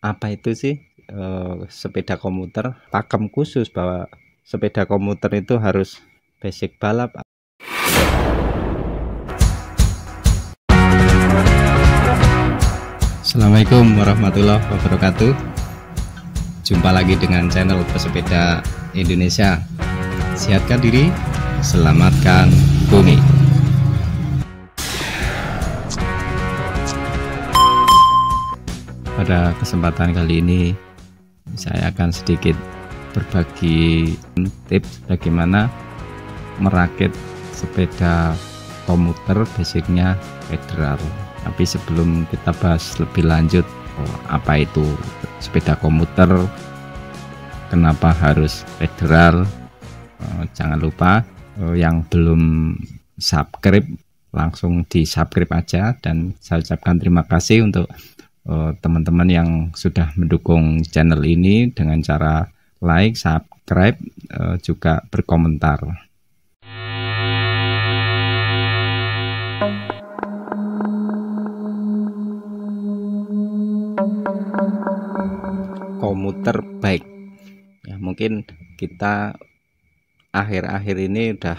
Apa itu sih sepeda komuter? Pakem khusus bahwa sepeda komuter itu harus basic balap. Assalamualaikum warahmatullahi wabarakatuh. Jumpa lagi dengan channel Pesepeda Indonesia. Sihatkan diri, selamatkan bumi. Pada kesempatan kali ini saya akan sedikit berbagi tips bagaimana merakit sepeda komuter basicnya federal. Tapi sebelum kita bahas lebih lanjut apa itu sepeda komuter, kenapa harus federal, jangan lupa yang belum subscribe langsung di subscribe aja. Dan saya ucapkan terima kasih untuk teman-teman yang sudah mendukung channel ini dengan cara like, subscribe, juga berkomentar. Komuter bike ya, mungkin kita akhir-akhir ini udah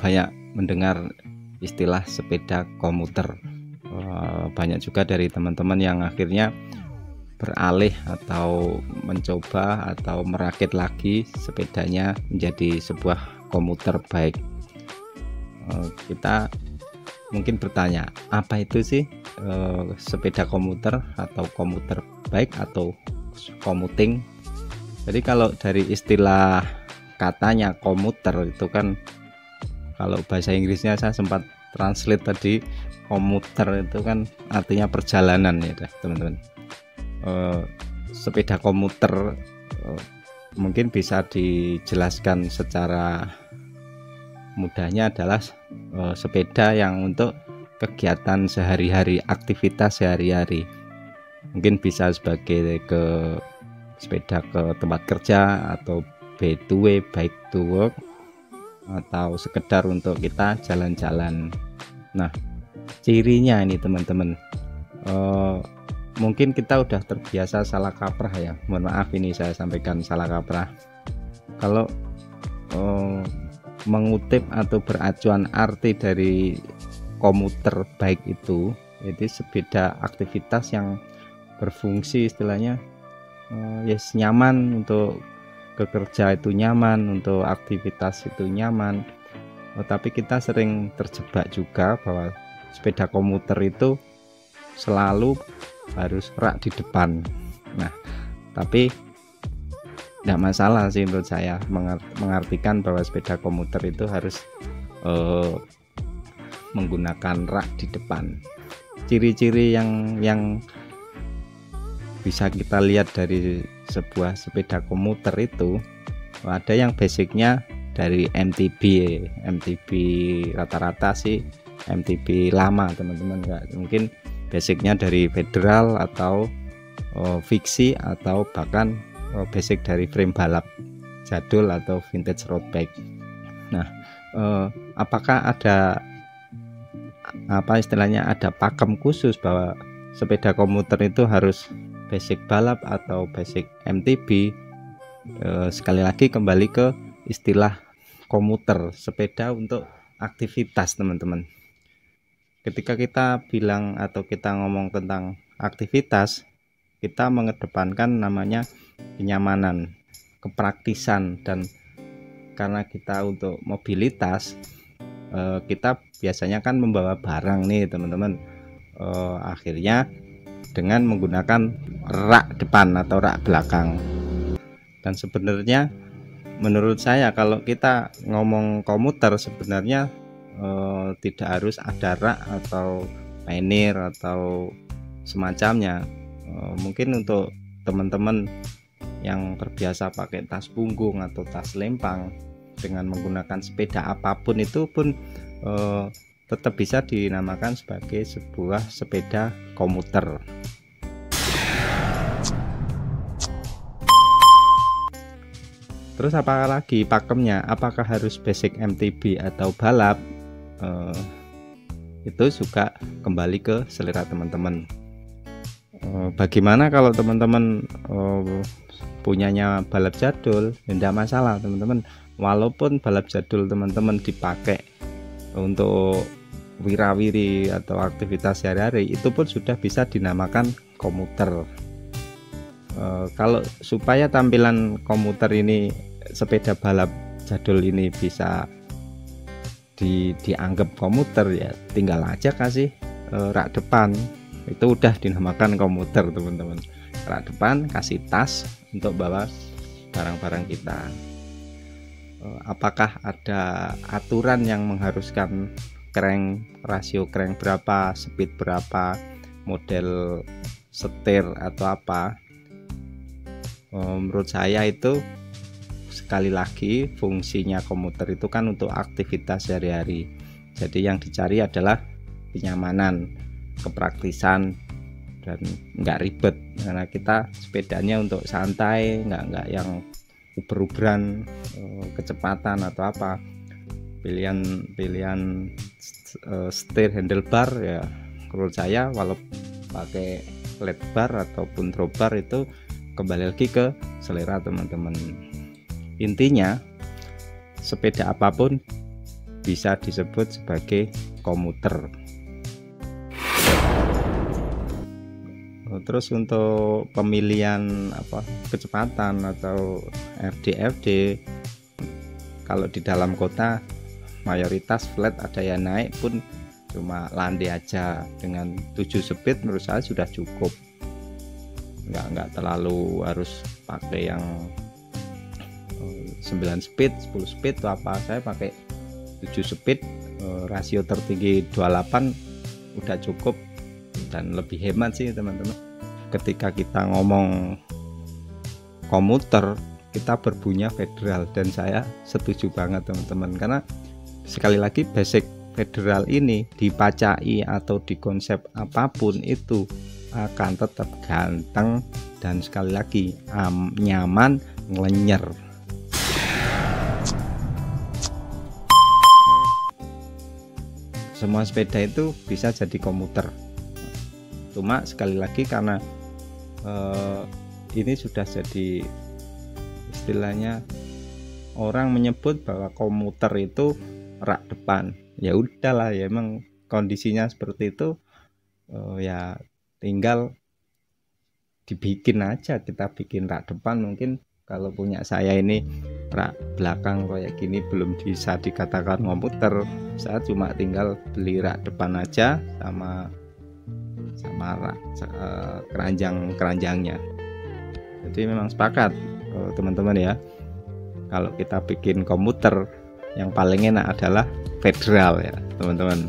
banyak mendengar istilah sepeda komuter. Banyak juga dari teman-teman yang akhirnya beralih atau mencoba atau merakit lagi sepedanya menjadi sebuah komuter bike. Kita mungkin bertanya, apa itu sih sepeda komuter atau komuter bike atau commuting? Jadi kalau dari istilah katanya komuter itu kan, kalau bahasa Inggrisnya saya sempat translate tadi, komuter itu kan artinya perjalanan ya teman-teman. Sepeda komuter mungkin bisa dijelaskan secara mudahnya adalah sepeda yang untuk kegiatan sehari-hari, aktivitas sehari-hari. Mungkin bisa sebagai sepeda ke tempat kerja, atau B2W, bike to work, atau sekedar untuk kita jalan-jalan. Nah, cirinya ini teman-teman, mungkin kita udah terbiasa salah kaprah ya, mohon maaf ini saya sampaikan salah kaprah. Kalau mengutip atau beracuan arti dari komuter bike itu, jadi sepeda aktivitas yang berfungsi istilahnya yes, nyaman untuk bekerja, itu nyaman untuk aktivitas, itu nyaman. Tapi kita sering terjebak juga bahwa sepeda komuter itu selalu harus rak di depan. Nah, tapi tidak masalah sih menurut saya mengartikan bahwa sepeda komuter itu harus menggunakan rak di depan. Ciri-ciri yang bisa kita lihat dari sebuah sepeda komuter itu, ada yang basicnya dari MTB rata-rata sih MTB lama teman-teman, mungkin basicnya dari federal atau fiksi, atau bahkan basic dari frame balap jadul atau vintage road bike. Nah, apakah ada apa istilahnya, ada pakem khusus bahwa sepeda komuter itu harus basic balap atau basic MTB? Sekali lagi kembali ke istilah komuter, sepeda untuk aktivitas teman-teman. Ketika kita bilang atau kita ngomong tentang aktivitas, kita mengedepankan namanya kenyamanan, kepraktisan. Dan karena kita untuk mobilitas, kita biasanya kan membawa barang nih teman-teman, akhirnya dengan menggunakan rak depan atau rak belakang. Dan sebenarnya menurut saya kalau kita ngomong komuter, sebenarnya tidak harus ada rak atau pannier atau semacamnya. Mungkin untuk teman-teman yang terbiasa pakai tas punggung atau tas lempang, dengan menggunakan sepeda apapun itu pun tetap bisa dinamakan sebagai sebuah sepeda komuter. Terus apalagi pakemnya, apakah harus basic MTB atau balap? Itu juga kembali ke selera teman-teman. Bagaimana kalau teman-teman punyanya balap jadul? Tidak masalah teman-teman, walaupun balap jadul teman-teman dipakai untuk wirawiri atau aktivitas sehari-hari, itu pun sudah bisa dinamakan komuter. Kalau supaya tampilan komuter ini, sepeda balap jadul ini bisa dianggap komuter, ya tinggal aja kasih rak depan, itu udah dinamakan komuter teman-teman. Rak depan, kasih tas untuk bawa barang-barang kita. Apakah ada aturan yang mengharuskan crank, rasio crank berapa, speed berapa, model setir atau apa? Menurut saya itu, sekali lagi, fungsinya komuter itu kan untuk aktivitas sehari-hari. Jadi yang dicari adalah kenyamanan, kepraktisan, dan nggak ribet, karena kita sepedanya untuk santai, nggak yang uber-uberan kecepatan atau apa. Pilihan setir handlebar, ya menurut saya walau pakai flat bar ataupun drawbar itu kembali lagi ke selera teman-teman. Intinya sepeda apapun bisa disebut sebagai komuter. Terus untuk pemilihan kecepatan atau RDFD, kalau di dalam kota mayoritas flat, ada yang naik pun cuma landai aja. Dengan 7 speed menurut saya sudah cukup, nggak terlalu harus pakai yang 9 speed, 10 speed atau apa. Saya pakai 7 speed, rasio tertinggi 28 udah cukup dan lebih hemat sih teman-teman. Ketika kita ngomong komuter, kita berpunya federal, dan saya setuju banget teman-teman, karena sekali lagi basic federal ini dipacai atau di konsep apapun itu akan tetap ganteng dan sekali lagi nyaman, ngelenyer. Semua sepeda itu bisa jadi komuter, cuma sekali lagi karena ini sudah jadi istilahnya, orang menyebut bahwa komuter itu rak depan. Ya udahlah, ya emang kondisinya seperti itu, ya tinggal dibikin aja. Kita bikin rak depan, mungkin kalau punya saya ini rak belakang kayak gini belum bisa dikatakan komuter. Saya cuma tinggal beli rak depan aja sama rak keranjangnya. Jadi memang sepakat teman-teman ya, kalau kita bikin komuter yang paling enak adalah federal ya teman-teman.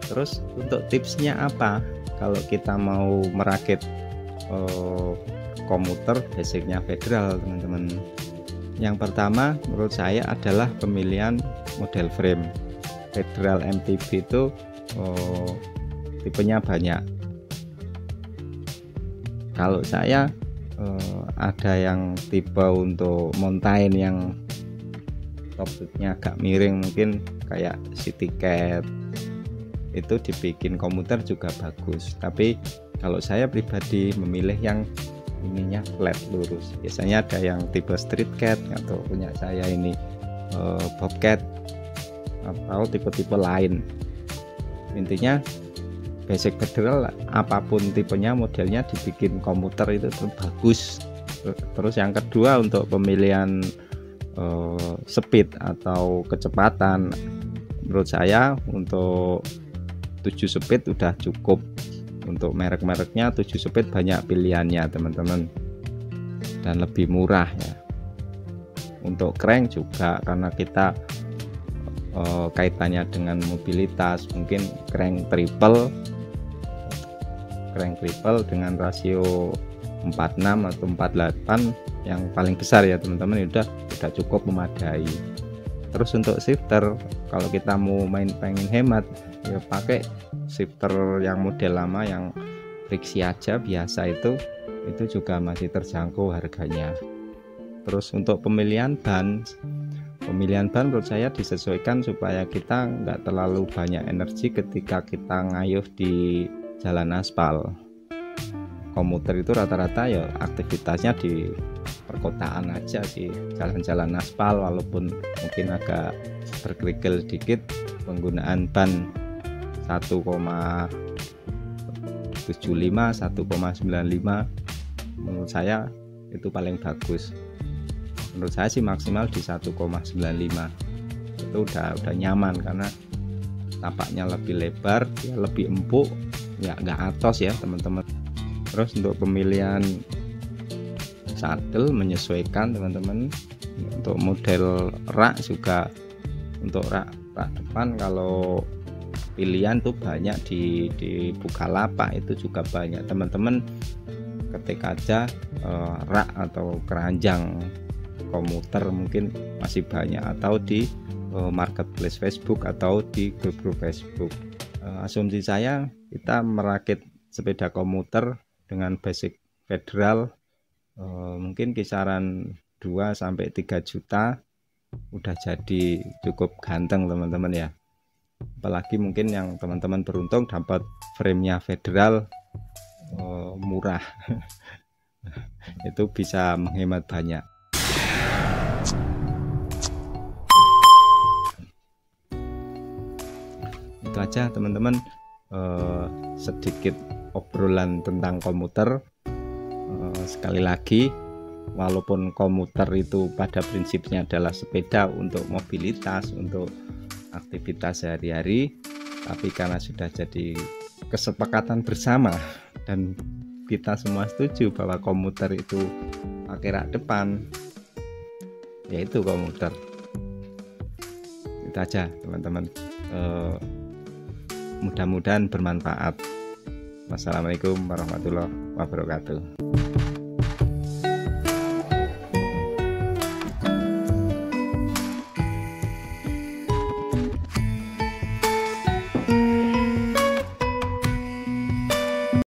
Terus untuk tipsnya apa kalau kita mau merakit komuter basicnya federal teman-teman? Yang pertama menurut saya adalah pemilihan model frame. Federal MTB itu tipenya banyak. Kalau saya ada yang tipe untuk mountain yang top speednya agak miring, mungkin kayak City Cat, itu dibikin komuter juga bagus. Tapi kalau saya pribadi memilih yang ininya flat lurus. Biasanya ada yang tipe Street Cat, atau punya saya ini Bobcat atau tipe-tipe lain. Intinya basic federal apapun tipenya, modelnya dibikin komuter itu bagus. Terus yang kedua untuk pemilihan speed atau kecepatan, menurut saya untuk 7 speed udah cukup. Untuk merek-mereknya 7 speed banyak pilihannya teman-teman, dan lebih murah ya. Untuk crank juga, karena kita kaitannya dengan mobilitas, mungkin crank triple dengan rasio 46 atau 48 yang paling besar ya teman-teman, udah cukup memadai. Terus untuk shifter, kalau kita mau pengen hemat, ya pakai shifter yang model lama yang friksi aja biasa, itu juga masih terjangkau harganya. Terus untuk pemilihan ban menurut saya disesuaikan supaya kita nggak terlalu banyak energi ketika kita ngayuh di jalan aspal. komuter itu rata-rata ya aktivitasnya di perkotaan aja sih, jalan-jalan aspal, walaupun mungkin agak berkerikil dikit, penggunaan ban 1,75 1,95 menurut saya itu paling bagus. Menurut saya sih maksimal di 1,95 itu udah nyaman, karena tapaknya lebih lebar, ya lebih empuk, ya nggak atos ya teman-teman. Terus untuk pemilihan saddle menyesuaikan teman-teman. Untuk model rak juga, untuk rak depan kalau pilihan tuh banyak di Bukalapak, itu juga banyak teman-teman. Ketik aja rak atau keranjang komuter mungkin masih banyak, atau di marketplace Facebook atau di grup-grup Facebook. Asumsi saya, kita merakit sepeda komuter dengan basic federal mungkin kisaran 2-3 juta udah jadi cukup ganteng teman-teman ya. Apalagi mungkin yang teman-teman beruntung dapat frame-nya federal murah itu bisa menghemat banyak. Itu aja teman-teman, sedikit obrolan tentang komuter. Sekali lagi, walaupun komuter itu pada prinsipnya adalah sepeda untuk mobilitas, untuk aktivitas sehari-hari, tapi karena sudah jadi kesepakatan bersama dan kita semua setuju bahwa komuter itu pakai rak depan, yaitu komuter. Itu aja teman-teman, mudah-mudahan bermanfaat. Wassalamualaikum warahmatullahi wabarakatuh.